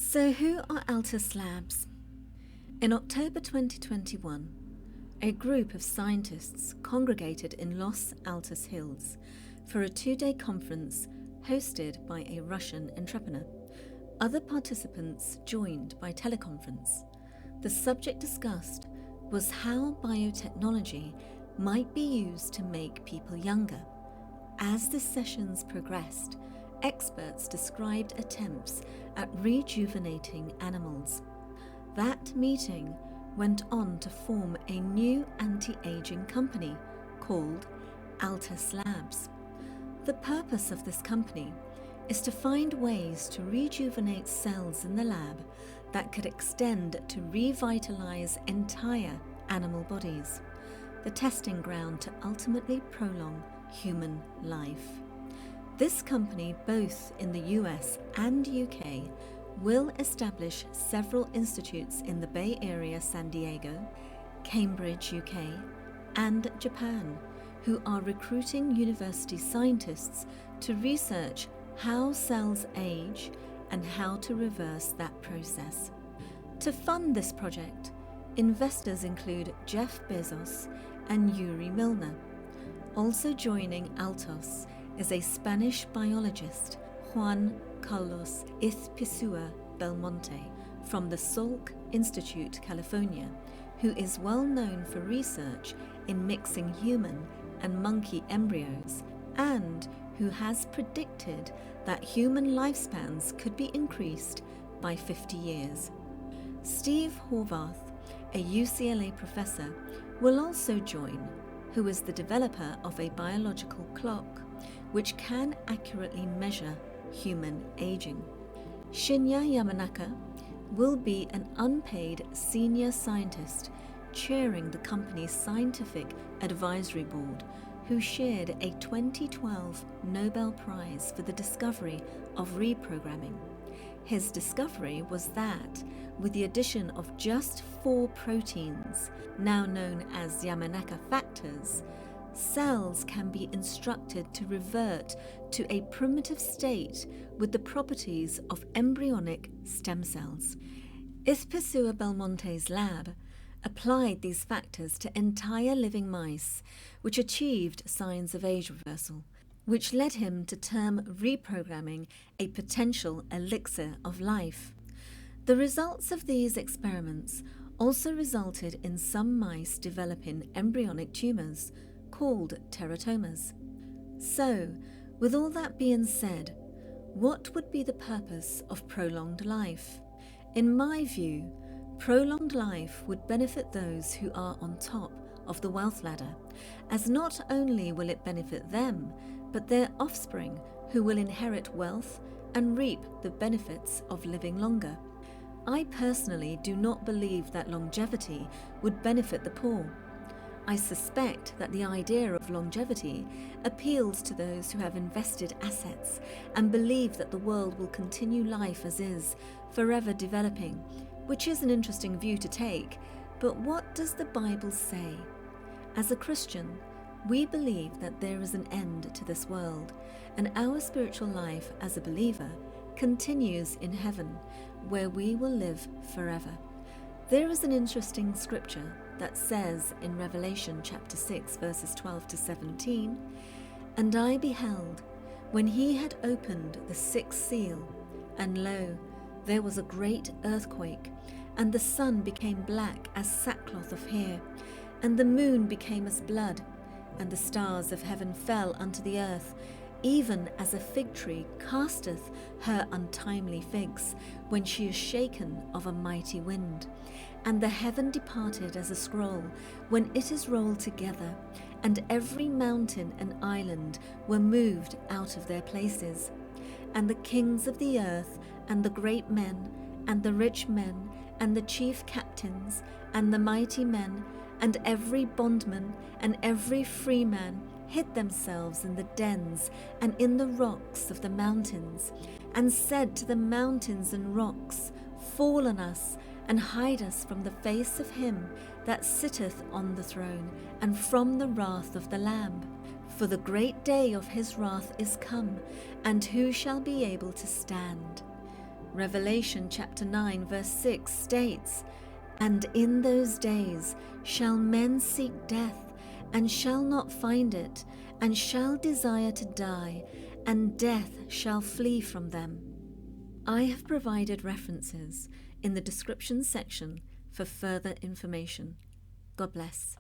So who are Altos Labs? In October 2021, a group of scientists congregated in Los Altos Hills for a 2-day conference hosted by a Russian entrepreneur. Other participants joined by teleconference. The subject discussed was how biotechnology might be used to make people younger. As the sessions progressed, experts described attempts at rejuvenating animals. That meeting went on to form a new anti-aging company called Altos Labs. The purpose of this company is to find ways to rejuvenate cells in the lab that could extend to revitalize entire animal bodies, the testing ground to ultimately prolong human life. This company, both in the US and UK, will establish several institutes in the Bay Area, San Diego, Cambridge, UK, and Japan, who are recruiting university scientists to research how cells age and how to reverse that process. To fund this project, investors include Jeff Bezos and Yuri Milner. Also joining Altos is a Spanish biologist, Juan Carlos Izpisua Belmonte, from the Salk Institute, California, who is well known for research in mixing human and monkey embryos, and who has predicted that human lifespans could be increased by 50 years. Steve Horvath, a UCLA professor, will also join, who is the developer of a biological clock which can accurately measure human aging. Shinya Yamanaka will be an unpaid senior scientist chairing the company's scientific advisory board, who shared a 2012 Nobel Prize for the discovery of reprogramming. His discovery was that, with the addition of just 4 proteins, now known as Yamanaka factors, cells can be instructed to revert to a primitive state with the properties of embryonic stem cells. Izpisua Belmonte's lab applied these factors to entire living mice, which achieved signs of age reversal, which led him to term reprogramming a potential elixir of life. The results of these experiments also resulted in some mice developing embryonic tumors called teratomas. So, with all that being said, what would be the purpose of prolonged life? In my view, prolonged life would benefit those who are on top of the wealth ladder, as not only will it benefit them, but their offspring, who will inherit wealth and reap the benefits of living longer. I personally do not believe that longevity would benefit the poor. I suspect that the idea of longevity appeals to those who have invested assets and believe that the world will continue life as is, forever developing, which is an interesting view to take, but what does the Bible say? As a Christian, we believe that there is an end to this world, and our spiritual life as a believer continues in heaven, where we will live forever. There is an interesting scripture that says in Revelation chapter 6 verses 12 to 17, "And I beheld, when he had opened the 6th seal, and lo, there was a great earthquake, and the sun became black as sackcloth of hair, and the moon became as blood, and the stars of heaven fell unto the earth, even as a fig tree casteth her untimely figs, when she is shaken of a mighty wind. And the heaven departed as a scroll, when it is rolled together, and every mountain and island were moved out of their places. And the kings of the earth, and the great men, and the rich men, and the chief captains, and the mighty men, and every bondman, and every free man, hid themselves in the dens and in the rocks of the mountains, and said to the mountains and rocks, Fall on us, and hide us from the face of him that sitteth on the throne, and from the wrath of the Lamb. For the great day of his wrath is come, and who shall be able to stand? Revelation chapter 9 verse 6 states, "And in those days shall men seek death, and shall not find it, and shall desire to die, and death shall flee from them." I have provided references in the description section for further information. God bless.